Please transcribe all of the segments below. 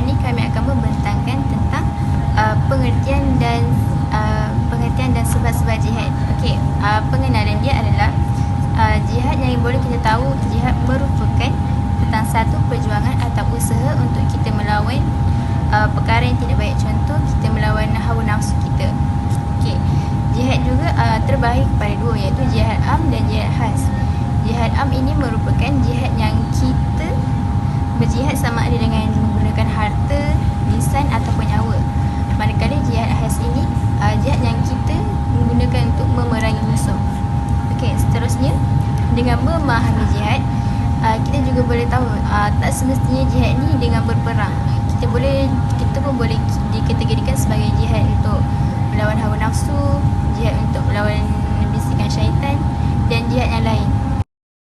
ini kami akan membentangkan tentang pengertian dan sebab-sebab jihad. Okey, pengenalan dia adalah jihad yang boleh kita tahu, jihad merupakan tentang satu perjuangan atau usaha untuk kita melawan perkara yang tidak baik. Contoh, kita melawan hawa nafsu kita. Okey, jihad juga terbahagi kepada dua, iaitu jihad am dan jihad khas. Jihad am ini merupakan jihad yang kita berjihad sama ada dengan menggunakan harta, lisan ataupun nyawa. Manakala jihad khas ini jihad yang kita menggunakan untuk memerangi musuh. Okey, seterusnya dengan memahami jihad, kita juga boleh tahu tak semestinya jihad ni dengan berperang. Kita pun boleh dikategorikan sebagai jihad untuk melawan hawa nafsu, jihad untuk melawan bisikan syaitan dan jihad yang lain.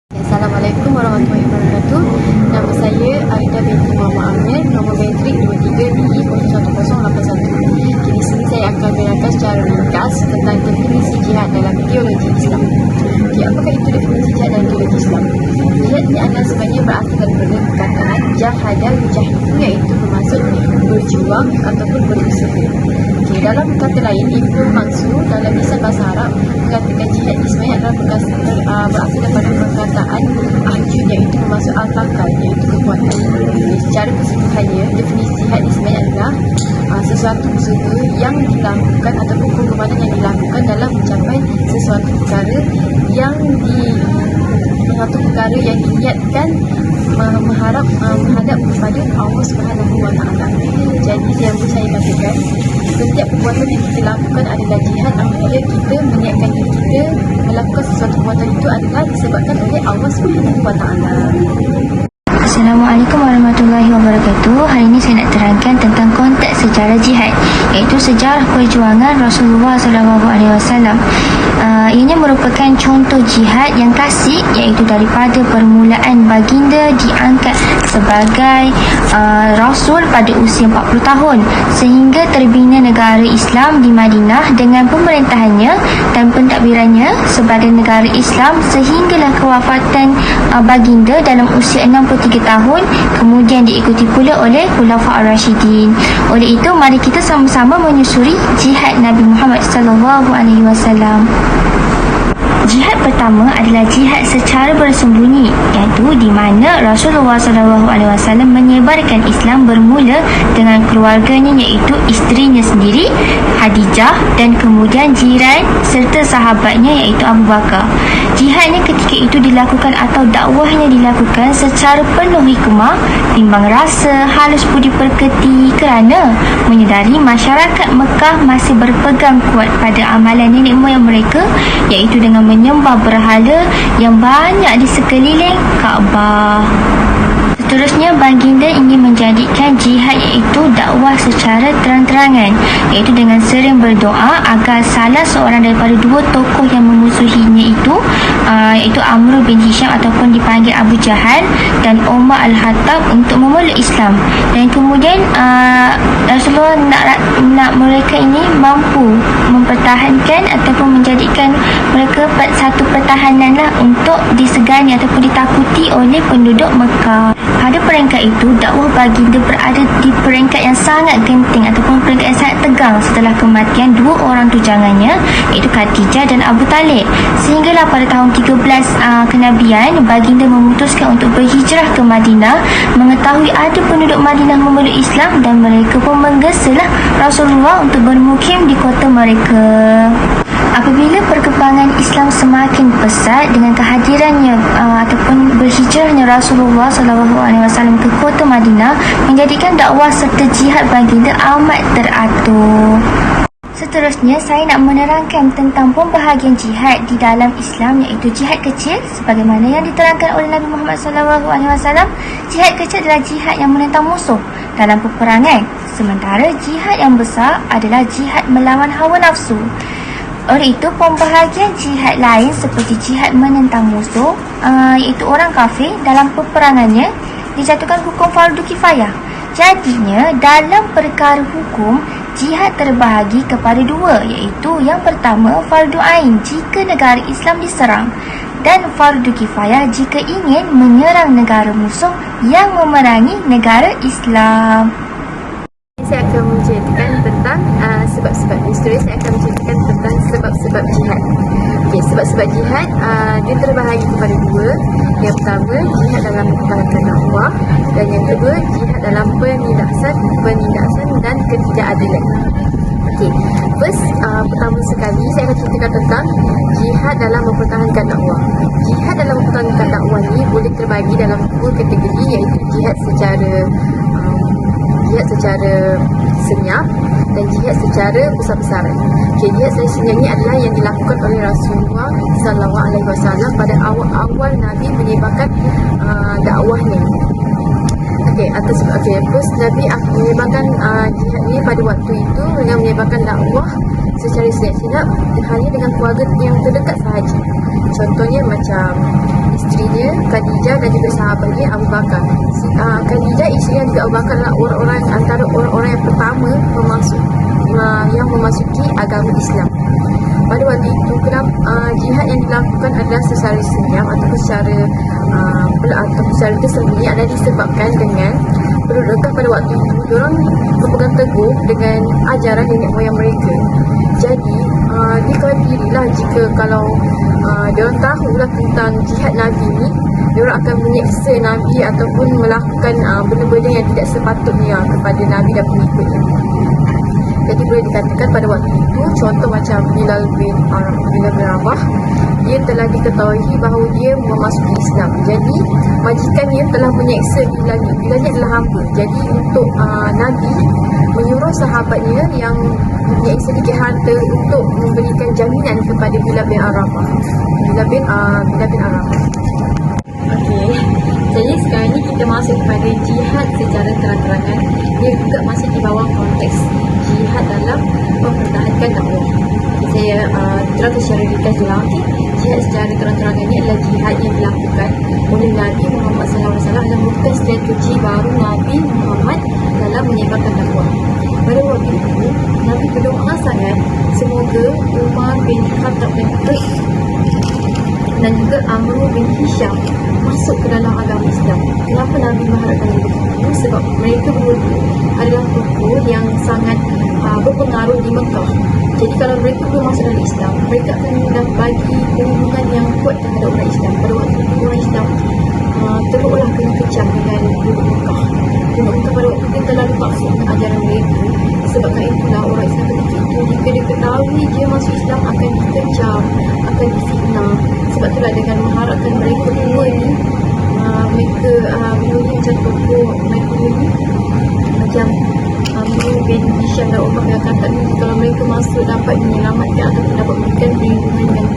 Assalamualaikum warahmatullahi wabarakatuh. Nama saya Aida binti Muhammad Amir, nombor metrik 23BE018081. Di sini saya akan menerangkan secara ringkas tentang definisi jihad dalam teologi Islam. Okey, apakah itu definisi jihad dalam teologi Islam? Jihad ini adalah sebenarnya berasal daripada perkataan jahada yujahidu, iaitu bermaksud berjuang ataupun berusaha. Okey, dalam kata lain, Ibnu Mansur dalam lisan bahasa Arab mengatakan jihad ini sebenarnya adalah berasal daripada perkataan ahjud, iaitu bermaksud al-takal, iaitu kekuatan. Secara keseluruhannya, definisi jihad ini sebenarnya adalah sesuatu usaha yang dilakukan ataupun pengorbanan yang dilakukan dalam mencapai sesuatu perkara yang diniatkan menghadap kepada Allah Subhanahu Wa Taala. Jadi yang saya katakan, setiap perbuatan yang kita lakukan adalah jihad apabila kita meniatkan diri kita melakukan sesuatu perbuatan itu adalah disebabkan oleh Allah Subhanahu Wa Taala. Assalamualaikum warahmatullahi wabarakatuh. Hari ini saya nak terangkan tentang konteks sejarah jihad, iaitu sejarah perjuangan Rasulullah SAW. Ianya merupakan contoh jihad yang klasik, iaitu daripada permulaan baginda diangkat sebagai Rasul pada usia 40 tahun sehingga terbina negara Islam di Madinah dengan pemerintahannya dan pentadbirannya sebagai negara Islam sehinggalah kewafatan baginda dalam usia 63 tahun, kemudian diikuti pula oleh Khulafa' Ar-Rasyidin. Oleh itu, mari kita sama-sama menyusuri jihad Nabi Muhammad SAW. Jihad pertama adalah jihad secara bersembunyi, iaitu di mana Rasulullah SAW menyebarkan Islam bermula dengan keluarganya, iaitu isterinya sendiri Khadijah dan kemudian jiran serta sahabatnya, iaitu Abu Bakar. Jihadnya ketika itu dilakukan atau dakwahnya dilakukan secara penuh hikmah, timbang rasa, halus budi pekerti kerana menyedari masyarakat Mekah masih berpegang kuat pada amalan nenek moyang mereka, iaitu dengan menyembah berhala yang banyak di sekeliling Kaabah. Seterusnya, baginda ingin menjadikan jihad iaitu dakwah secara terang-terangan, iaitu dengan sering berdoa agar salah seorang daripada dua tokoh yang memusuhinya itu, iaitu Amr bin Hisham ataupun dipanggil Abu Jahal dan Umar Al-Khattab untuk memeluk Islam. Dan kemudian Rasulullah nak mereka ini mampu mempertahankan ataupun menjadikan mereka satu pertahanan lah untuk disegani ataupun ditakuti oleh penduduk Mekah. Pada peringkat itu, dakwah baginda berada di peringkat yang sangat genting ataupun peringkat yang sangat tegang setelah kematian dua orang tujangannya, iaitu Khadijah dan Abu Talib. Sehinggalah pada tahun 13 kenabian, baginda memutuskan untuk berhijrah ke Madinah, mengetahui ada penduduk Madinah memeluk Islam dan mereka pun menggesalah Rasulullah untuk bermukim di kota mereka. Apabila perkembangan Islam semakin pesat dengan kehadirannya ataupun berhijrahnya Rasulullah SAW ke kota Madinah, menjadikan dakwah serta jihad baginda amat teratur. Seterusnya, saya nak menerangkan tentang pembahagian jihad di dalam Islam, iaitu jihad kecil sebagaimana yang diterangkan oleh Nabi Muhammad SAW. Jihad kecil adalah jihad yang menentang musuh dalam peperangan, sementara jihad yang besar adalah jihad melawan hawa nafsu. Oleh itu, pembahagian jihad lain seperti jihad menentang musuh, iaitu orang kafir, dalam peperangannya dijatuhkan hukum fardu kifayah. Jadinya, dalam perkara hukum, jihad terbahagi kepada dua, iaitu yang pertama fardu ain jika negara Islam diserang, dan fardu kifayah jika ingin menyerang negara musuh yang memerangi negara Islam. saya akan menceritakan tentang sebab-sebab history. Saya akan menceritakan tentang sebab-sebab jihad. Okey, sebab-sebab jihad dia terbahagi kepada dua. Yang pertama, jihad dalam mempertahankan dakwah, dan yang kedua, jihad dalam penindasan dan ketidakadilan. Okey, first, pertama sekali saya akan ceritakan tentang jihad dalam mempertahankan dakwah. Jihad dalam mempertahankan dakwah ni boleh terbagi dalam dua kategori, iaitu jihad secara senyap dan jihad secara besar-besaran. Okey, jihad secara senyap ni adalah yang dilakukan oleh Rasulullah sallallahu alaihi wasallam pada awal-awal Nabi menyebarkan dakwahnya. Terus Nabi menyebarkan jihad ni pada waktu itu dengan menyebarkan dakwah secara senyap-senyap hanya dengan keluarga yang terdekat sahaja. Contohnya macam isterinya Khadijah dan juga sahabatnya Abu Bakar. Khadijah, isteri dan juga Abu Bakar adalah antara orang-orang yang pertama yang memasuki agama Islam. Pada waktu itu, jihad yang dilakukan adalah secara senyap ataupun secara tersembunyi adalah disebabkan dengan penduduk pada waktu itu diorang berpegang teguh dengan ajaran nenek moyang mereka. Jadi dikadirilah jika kalau diorang tahulah tentang jihad Nabi ni, diorang akan menyeksa Nabi ataupun melakukan benda-benda yang tidak sepatutnya kepada Nabi dan pengikutnya. Jadi boleh dikatakan pada waktu itu, contoh macam Bilal bin Rabah, dia telah diketahui bahawa dia memasuki Islam. Jadi majikannya telah menyeksa Bilal ni. Bilal ni adalah hamba. Jadi untuk Nabi menyuruh sahabatnya yang mempunyai sedikit harta untuk memberikan jaminan kepada Bilal bin Rabah. Bilal bin Rabah. Okey. Jadi sekarang ni kita masuk kepada jihad secara terang-terangan. Dia juga masih di bawah konteks jihad dalam mempertahankan dakwah. Saya terangkan secara ringkas je lah. Jihad secara terang-terangan ini adalah jihad yang dilakukan oleh Nabi Muhammad SAW dalam merupakan strategi baru Nabi Muhammad dalam menyebarkan dakwah. Pada waktu itu, Nabi berdoa sangat semoga Umar bin Khattab dan juga Amr bin Hisham masuk ke dalam agama Islam. Kenapa Nabi mengharapkan begitu? Sebab mereka berdua adalah tokoh yang sangat berpengaruh di Mekah. Jadi kalau mereka belum masuk dalam Islam, mereka akan bagi hubungan yang kuat terhadap orang Islam. Pada waktu itu orang Islam teruklah kena kecam dengan penduduk Mekah. Penduduk Mekah pada waktu itu terlalu paksa ajaran mereka. Sebabkan itulah orang Islam ketika itu, jika dia ketahui dia masuk Islam, akan dikecam, akan difitnah. Sebab itulah dengan mengharapkan mereka semua ni, mereka menurut macam tokoh mereka ni macam Amr bin Hisham dan Umar bin Khattab ni, kalau mereka masuk dapat menyelamatkan ataupun dapat memberikan perlindungan yang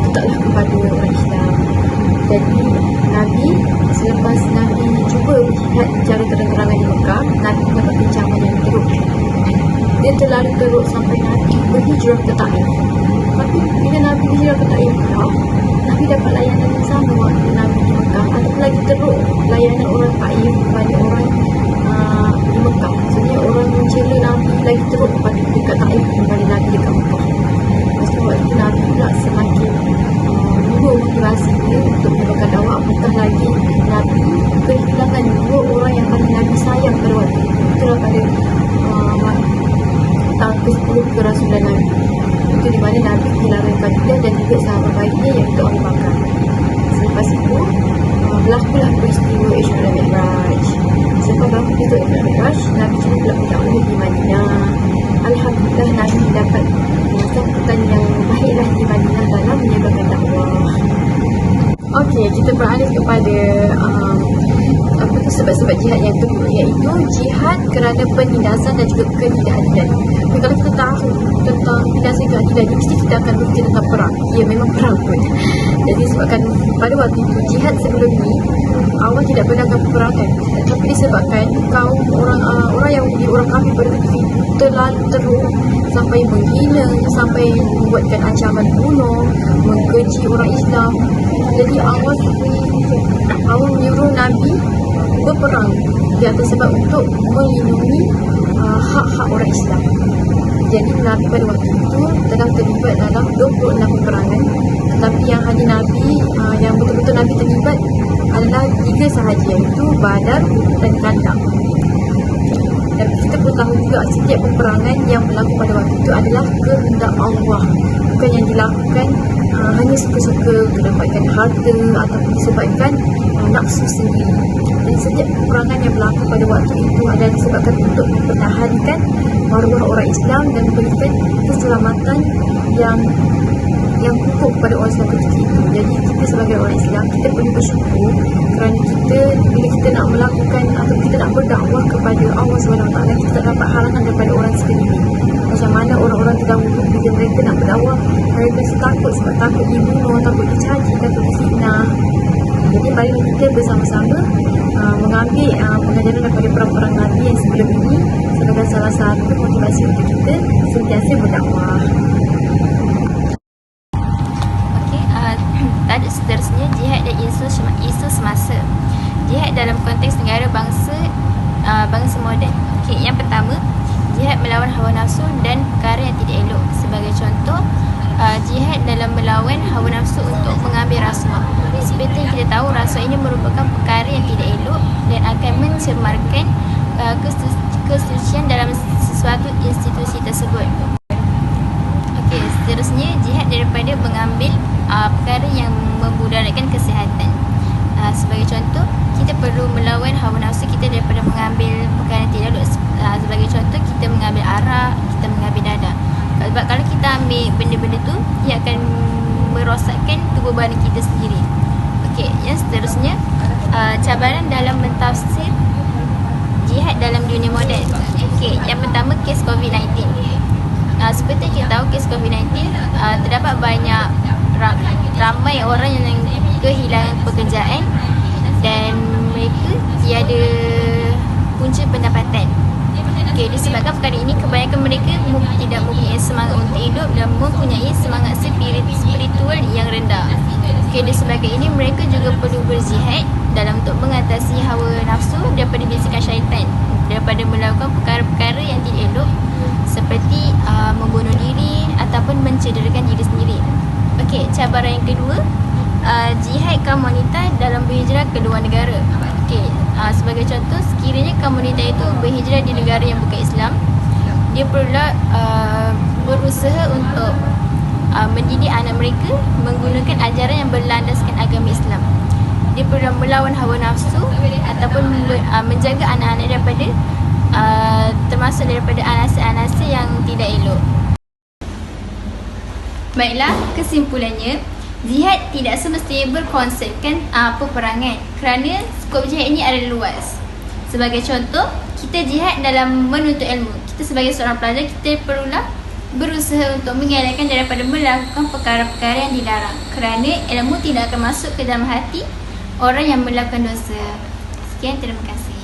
tetaplah kepada orang Islam. Jadi Nabi, selepas Nabi cuba berjihad secara terang-terangan di Mekah, Nabi mendapat kecaman yang teruk. Dia terlalu teruk sampai Nabi berhijrah ke Taif. Tapi bila Nabi berhijrah ke Taif, Nabi dapat layanan yang sama waktu Nabi di Mekah, ataupun lagi teruk layanan orang Taif kepada orang di Mekah. Maksudnya orang mencela Nabi lagi teruk dekat Taif daripada Nabi dekat Mekah. Lepas tu waktu itu Nabi pula semakin menunggu motivasi dia untuk menyebarkan dakwah. Apatah lagi Nabi kehilangan dua orang yang paling Nabi sayang pada waktu itu. Itulah pada tahun ke-10 kerasulan Nabi. Itu di mana Nabi kehilangan Khadijah dan juga sahabat baiknya iaitu Abu Bakar. Selepas itu berlakulah peristiwa Isra dan Mi'raj. Selepas berlaku peristiwa Isra dan Mi'raj, Nabi cuba pula berdakwah di Madinah. Alhamdulillah Nabi dapat sambutan yang baiklah di Madinah dalam menyebarkan dakwah. Okey, kita beralih kepada sebab-sebab jihad yang kedua, iaitu jihad kerana penindasan dan juga ketidakadilan. Tapi kalau kita tahu tentang penindasan dan ketidakadilan, mesti kita akan berbicara tentang perang. Ya, memang perang pun. Jadi sebabkan pada waktu itu jihad sebelum ini Allah tidak pernah peperangan, tapi disebabkan kaum orang yang menjadi orang kafir pada ketika itu terlalu teruk sampai menghina, sampai membuatkan ancaman bunuh, mengkeji orang Islam. Jadi Allah menyuruh Nabi berperang di atas sebab untuk melindungi hak-hak orang Islam. Jadi Nabi pada waktu itu telah terlibat dalam 26 peperangan, tetapi yang hanya Nabi yang betul-betul Nabi terlibat adalah 3 sahaja, iaitu Badar, Uhud dan Khandaq. Dan kita perlu tahu juga setiap peperangan yang berlaku pada waktu itu adalah kehendak Allah, bukan yang dilakukan hanya suka-suka untuk dapatkan harta ataupun disebabkan nafsu sendiri. Dan setiap peperangan yang berlaku pada waktu itu adalah disebabkan untuk mempertahankan maruah orang Islam dan memberikan keselamatan yang kukuh kepada orang Islam ketika itu. Jadi kita sebagai orang Islam, kita perlu bersyukur kerana bila kita nak melakukan atau kita nak berdakwah kepada Allah SWT, kita tak dapat halangan daripada orang sekeliling. Macam mana orang-orang terdahulu bila mereka nak berdakwah, mereka takut sebab takut dibunuh, takut dicaci, takut difitnah. Jadi marilah kita bersama-sama mengambil pengajaran daripada perang-perang Nabi yang sebelum ini sebagai salah satu motivasi untuk kita sentiasa berdakwah. Tajuk seterusnya, jihad dan isu semasa. Jihad dalam konteks negara bangsa moden. Okey, yang pertama, jihad melawan hawa nafsu dan perkara yang tidak elok. Sebagai contoh, jihad dalam melawan hawa nafsu untuk mengambil rasuah. Seperti yang kita tahu, rasuah ini merupakan perkara yang tidak elok dan akan mencemarkan kesucian dalam sesuatu institusi tersebut. Okey, seterusnya, jihad daripada mengambil perkara yang memudaratkan kesihatan. Sebagai contoh, kita perlu melawan hawa nafsu kita daripada mengambil perkara yang tidak elok. Sebagai contoh, kita mengambil arak, kita mengambil dadah. Sebab kalau kita ambil benda-benda tu, ia akan merosakkan tubuh badan kita sendiri. Okey, yang seterusnya, cabaran dalam mentafsir jihad dalam dunia moden. Okey, yang pertama, kes COVID-19. Seperti kita tahu, kes COVID-19 terdapat banyak ramai orang yang kehilangan pekerjaan dan mereka tiada punca pendapatan. Okay, disebabkan perkara ini, kebanyakan mereka tidak mempunyai semangat untuk hidup dan mempunyai semangat spiritual yang rendah. Okay, disebabkan ini mereka juga perlu berjihad dalam untuk mengatasi hawa nafsu daripada bisikan syaitan, daripada melakukan perkara-perkara yang tidak elok seperti membunuh diri ataupun mencederakan diri sendiri. Okey, cabaran yang kedua, jihad kaum wanita dalam berhijrah ke luar negara. Okey, sebagai contoh, sekiranya kaum wanita itu berhijrah di negara yang bukan Islam, dia perlulah berusaha untuk mendidik anak mereka menggunakan ajaran yang berlandaskan agama Islam. Dia perlu melawan hawa nafsu ataupun menjaga anak-anak daripada termasuk daripada anasir-anasir yang tidak elok. Baiklah, kesimpulannya, jihad tidak semestinya berkonsepkan peperangan kerana skop jihad ini adalah luas. Sebagai contoh, kita jihad dalam menuntut ilmu. Kita sebagai seorang pelajar, kita perlulah berusaha untuk mengelakkan daripada melakukan perkara-perkara yang dilarang kerana ilmu tidak akan masuk ke dalam hati orang yang melakukan dosa. Sekian, terima kasih.